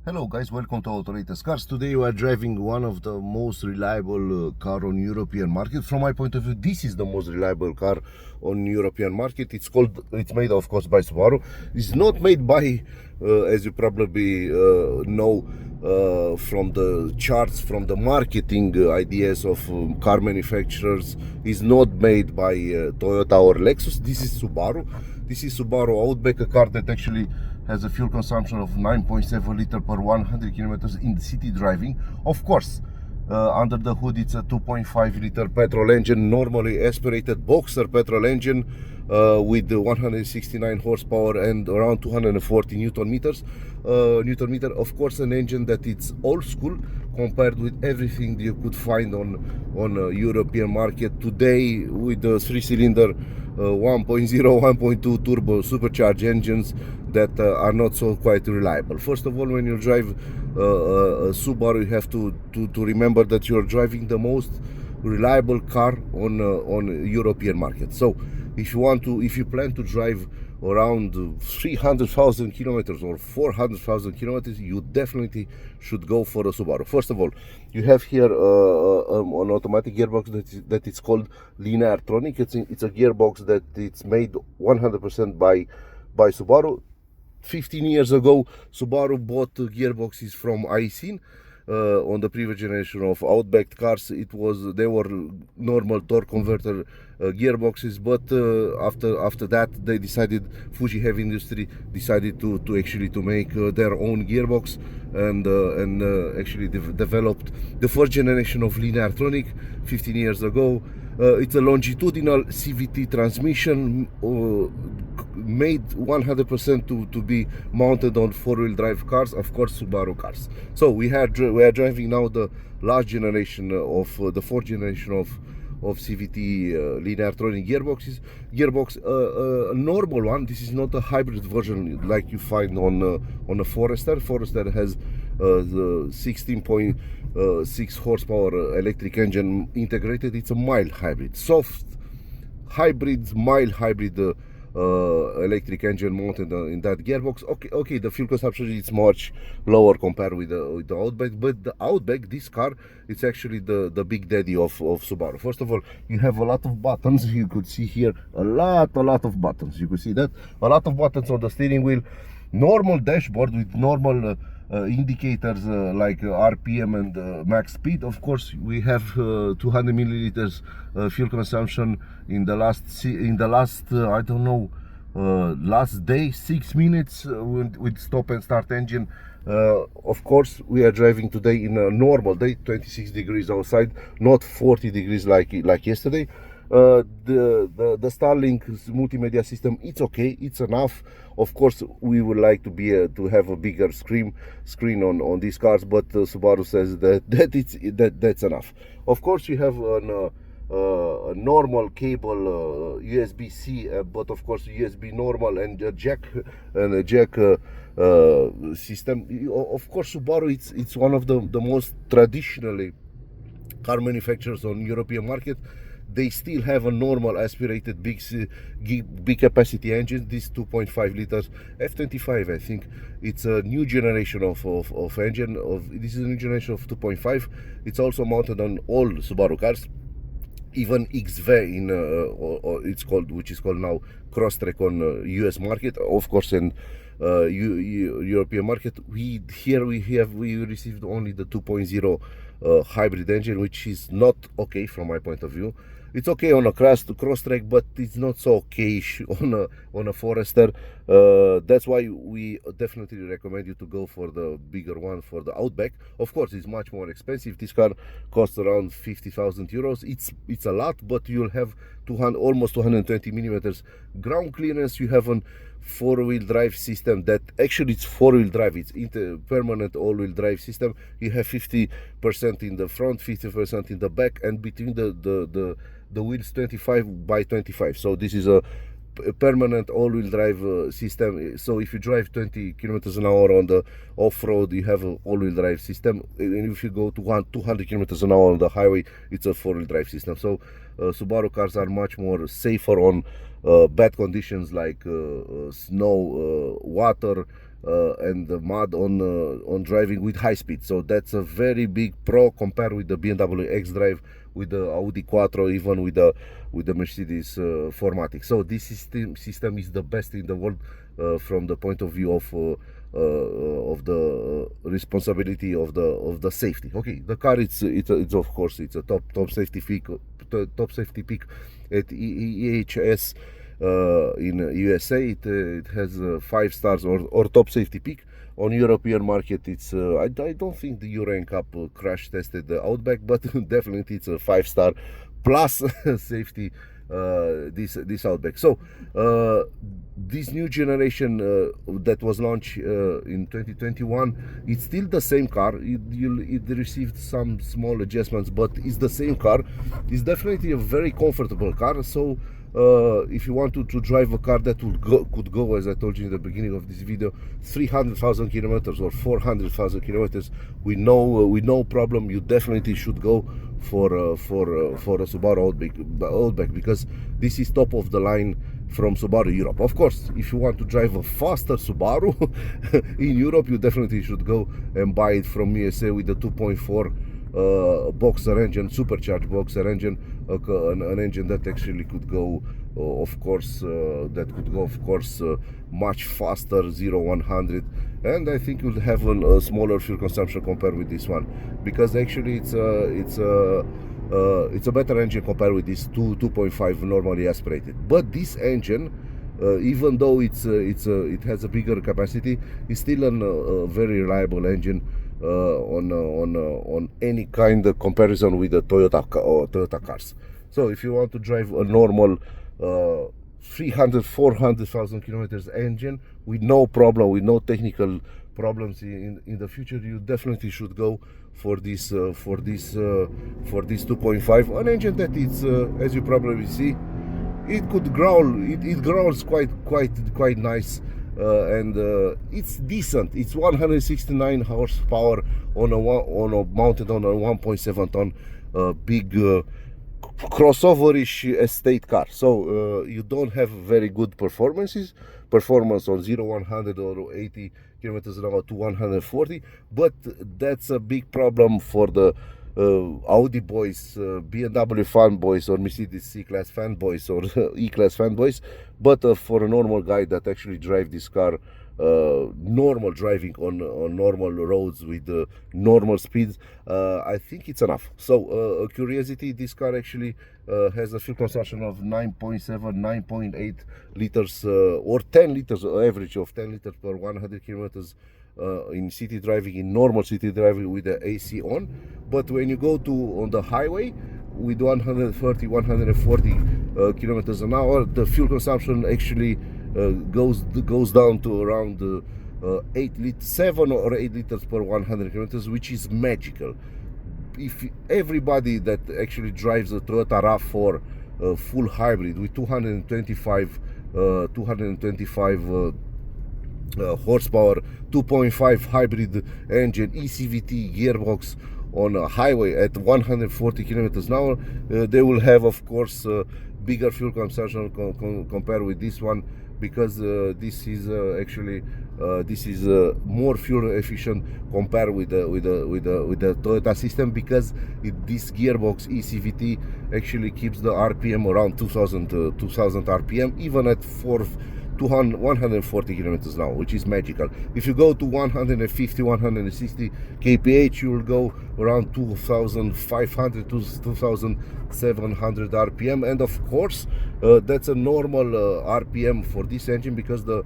Hello guys, welcome to Autolatest Cars. Today we are driving one of the most reliable car on European market. From my point of view, this is the most reliable car on European market. It's made of course by Subaru. It's not made by, as you probably know from the charts, from the marketing ideas of car manufacturers. It's not made by Toyota or Lexus. This is Subaru. This is Subaru Outback, a car that actually has a fuel consumption of 9.7 liter per 100 kilometers in city driving. Of course, under the hood it's a 2.5 liter petrol engine, normally aspirated boxer petrol engine with 169 horsepower and around 240 Newton meter. Of course, an engine that it's old school compared with everything you could find on a European market today, with the 3-cylinder 1.0, 1.2 turbo supercharged engines that are not so quite reliable. First of all, when you drive a Subaru, you have to remember that you're driving the most reliable car on European market. So if you plan to drive around 300,000 kilometers or 400,000 kilometers, you definitely should go for a Subaru. First of all, you have here an automatic gearbox that is called Lineartronic. It's a gearbox that it's made 100% by Subaru. 15 years ago, Subaru bought gearboxes from Aisin. On the previous generation of Outback cars, they were normal torque converter gearboxes, but after that they decided, Fuji Heavy Industry decided to actually make their own gearbox, and actually developed the first generation of Lineartronic 15 years ago. It's a longitudinal CVT transmission, made 100% to be mounted on four-wheel drive cars, of course Subaru cars. So we are driving now the last generation of the fourth generation of CVT Lineartronic gearbox, a normal one. This is not a hybrid version like you find on a Forester. Forester has the 16.6 horsepower electric engine integrated. It's a mild hybrid, soft hybrid, mild hybrid electric engine mounted in that gearbox. Okay, the fuel consumption is much lower compared with the Outback, but the Outback, this car, it's actually the big daddy of Subaru. First of all, you have a lot of buttons. You could see here a lot of buttons. You could see that a lot of buttons on the steering wheel. Normal dashboard with normal indicators like RPM and max speed. Of course, we have 200 milliliters fuel consumption in the last I don't know, last day, 6 minutes with stop and start engine. Of course, we are driving today in a normal day, 26 degrees outside, not 40 degrees like yesterday. The Starlink multimedia system, it's okay, it's enough. Of course, we would like to have a bigger screen on these cars, but Subaru says that's enough. Of course, you have a normal cable, USB-C, but of course USB normal, and a jack system. Of course, Subaru, it's one of the most traditionally car manufacturers on European market. They still have a normal aspirated big capacity engine. This 2.5 liters F25, I think. It's a new generation of engine. This is a new generation of 2.5. It's also mounted on all Subaru cars, even XV which is called now Crosstrek on US market. Of course, in European market, we received only the 2.0 hybrid engine, which is not okay from my point of view. It's okay on a Crosstrek, but it's not so okay on a Forester. That's why we definitely recommend you to go for the bigger one, for the Outback. Of course, it's much more expensive. This car costs around 50,000 euros. It's a lot, but you'll have almost 220 millimeters ground clearance. You have a four-wheel drive system that actually it's four-wheel drive. It's permanent all-wheel drive system. You have 50% in the front, 50% in the back, and between the wheels 25 by 25. So this is a permanent all-wheel drive system. So if you drive 20 kilometers an hour on the off-road, you have an all-wheel drive system, and if you go to 200 kilometers an hour on the highway, it's a four-wheel drive system. So Subaru cars are much more safer on bad conditions like snow, water, and the mud on driving with high speed. So that's a very big pro compared with the BMW X-Drive, with the Audi Quattro, even with the Mercedes 4MATIC. So this system is the best in the world from the point of view of the responsibility of the safety. Okay, the car it's of course it's a top safety peak at EHS in USA. It has 5 stars or top safety peak. On European market, it's I don't think the Euro NCAP crash tested the Outback, but definitely it's a 5-star plus safety, this Outback. So this new generation that was launched in 2021, it's still the same car. It received some small adjustments, but it's the same car. It's definitely a very comfortable car. So if you want to drive a car that could go, as I told you in the beginning of this video, 300,000 kilometers or 400,000 kilometers with no problem, you definitely should go for a Subaru Outback, because this is top of the line from Subaru Europe. Of course, if you want to drive a faster Subaru in Europe, you definitely should go and buy it from USA with the 2.4 boxer engine, supercharged boxer engine, an engine that actually could go, much faster, 0-100, and I think you'll have a smaller fuel consumption compared with this one, because actually it's a better engine compared with this 2.5 normally aspirated. But this engine, even though it has a bigger capacity, is still a very reliable engine on any kind of comparison with the Toyota cars. So if you want to drive a normal 300-400,000 kilometers engine with no problem, with no technical problems in the future, you definitely should go for this 2.5, an engine that is, as you probably see, it could growl. It growls quite nice. And it's decent. It's 169 horsepower mounted on a 1.7 ton big crossoverish estate car. So you don't have very good performance on 0-100 or 80 kilometers an hour to 140, but that's a big problem for the Audi boys, BMW fanboys, or Mercedes C-Class fanboys, or E-Class fanboys. But for a normal guy that actually drive this car, normal driving on normal roads with normal speeds, I think it's enough. So a curiosity, this car actually has a fuel consumption of 9.8 liters, or 10 liters, average of 10 liters per 100 kilometers in city driving, in normal city driving with the AC on. But when you go on the highway with 130-140 kilometers an hour, the fuel consumption actually goes down to around 7 or 8 liters per 100 kilometers, which is magical. If everybody that actually drives a Toyota RAV4 full hybrid with 225 horsepower, 2.5 hybrid engine, eCVT gearbox on a highway at 140 kilometers an hour, they will have, of course, bigger fuel consumption compared with this one, because this is more fuel efficient compared with the Toyota system, because this gearbox eCVT actually keeps the RPM around 2000 RPM, even at 140 kilometers an hour, which is magical. If you go to 150-160 kph, you will go around 2500 to 2700 RPM, and of course that's a normal RPM for this engine, because the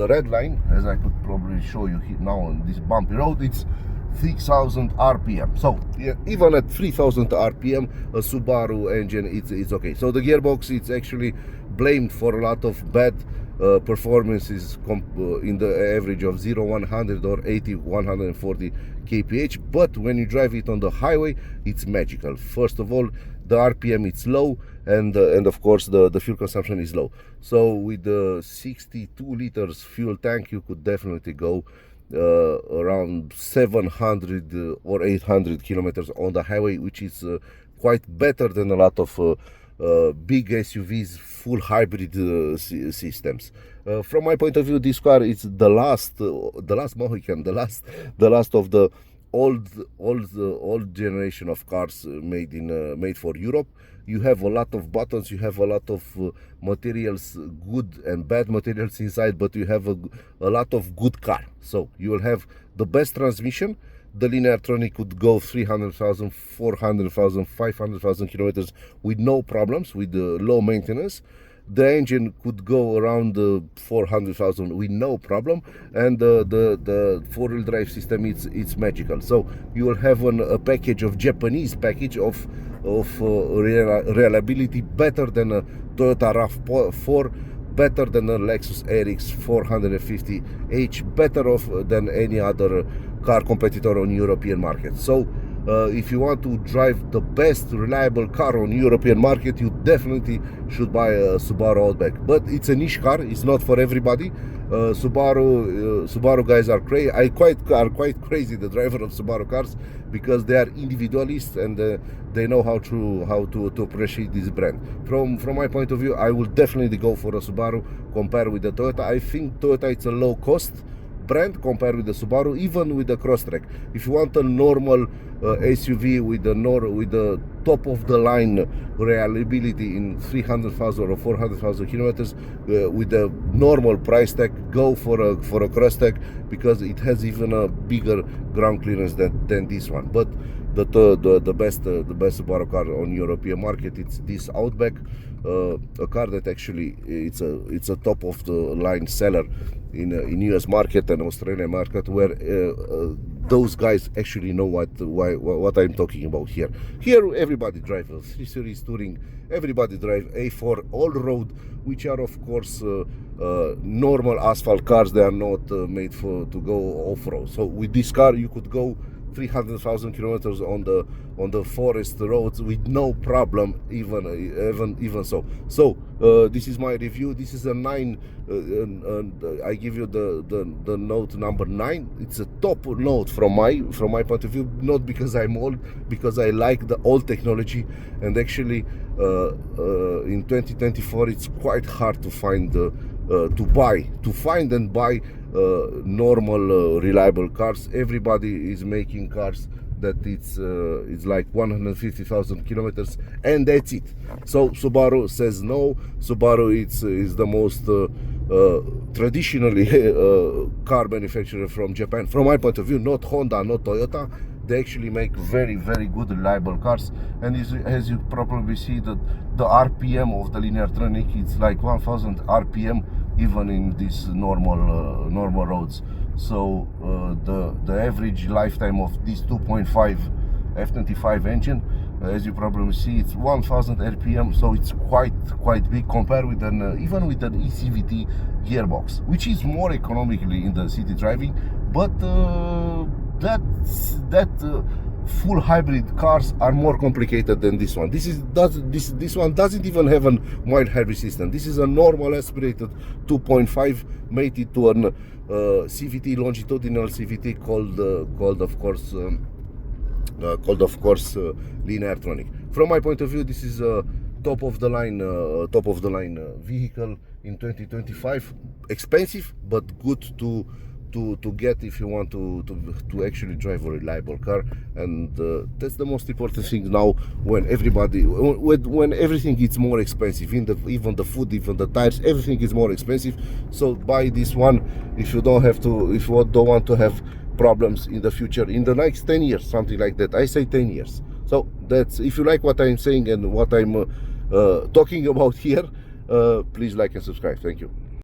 red line, as I could probably show you now on this bumpy road, it's 3000 RPM. So yeah, even at 3000 RPM, a Subaru engine, it's okay. So the gearbox, it's actually blamed for a lot of bad performances in the average of 0-100 or 80-140 kph. But when you drive it on the highway, it's magical. First of all, the RPM it's low, and of course the fuel consumption is low. So with the 62 liters fuel tank, you could definitely go around 700 or 800 kilometers on the highway, which is quite better than a lot of big SUVs, full hybrid systems. From my point of view, this car is the last Mohican, the last of the old generation of cars made for Europe. You have a lot of buttons, you have a lot of materials, good and bad materials inside, but you have a lot of good car. So you will have the best transmission. The Lineartronic could go 300,000, 400,000, 500,000 kilometers with no problems, with low maintenance. The engine could go around 400,000 with no problem, and the four-wheel drive system, it's magical. So you will have a package of Japanese package of reliability better than a Toyota RAV4, better than a Lexus RX 450h, better off than any other car competitor on European market. So if you want to drive the best reliable car on European market, you definitely should buy a Subaru Outback. But it's a niche car, it's not for everybody. Subaru guys are crazy. are quite crazy, the driver of Subaru cars, because they are individualists and they know how to appreciate this brand. From my point of view, I will definitely go for a Subaru compared with the Toyota. I think Toyota is a low cost brand compared with the Subaru, even with the Crosstrek. If you want a normal SUV with the top of the line reliability in 300,000 or 400,000 kilometers with the normal price tag, go for a Crosstrek, because it has even a bigger ground clearance than this one. But the best Subaru car on European market, it's this Outback, a car that actually it's a top of the line seller in US market and Australian market, where those guys actually know what I'm talking about here. Here everybody drives a 3 Series Touring, everybody drive A4 all road, which are of course normal asphalt cars. They are not made to go off-road. So with this car you could go 300,000 kilometers on the forest roads with no problem, even so. So this is my review. This is a 9. I give you the note number 9. It's a top note from my point of view, not because I'm old, because I like the old technology. And actually in 2024 it's quite hard to find and buy normal reliable cars. Everybody is making cars that it's like 150,000 kilometers and that's it. So Subaru says no. Subaru is the most traditionally car manufacturer from Japan. From my point of view, not Honda, not Toyota. They actually make very, very good reliable cars. And as you probably see, the RPM of the Lineartronic, it's like 1000 RPM even in these normal roads. So the average lifetime of this 2.5 F25 engine, as you probably see, it's 1000 RPM, so it's quite big compared with even with an eCVT gearbox, which is more economically in the city driving. But full hybrid cars are more complicated than this one. This one doesn't even have a mild hybrid system. This is a normal aspirated 2.5 mated to an CVT, longitudinal CVT called of course Lineartronic. From my point of view, this is a top of the line vehicle in 2025. Expensive, but good to get if you want to actually drive a reliable car. And that's the most important thing now, when everything gets more expensive, even the food, even the tires, everything is more expensive. So buy this one if you don't want to have problems in the future, in the next 10 years, something like that. I say 10 years. So that's, if you like what I'm saying and what I'm talking about here, please like and subscribe. Thank you.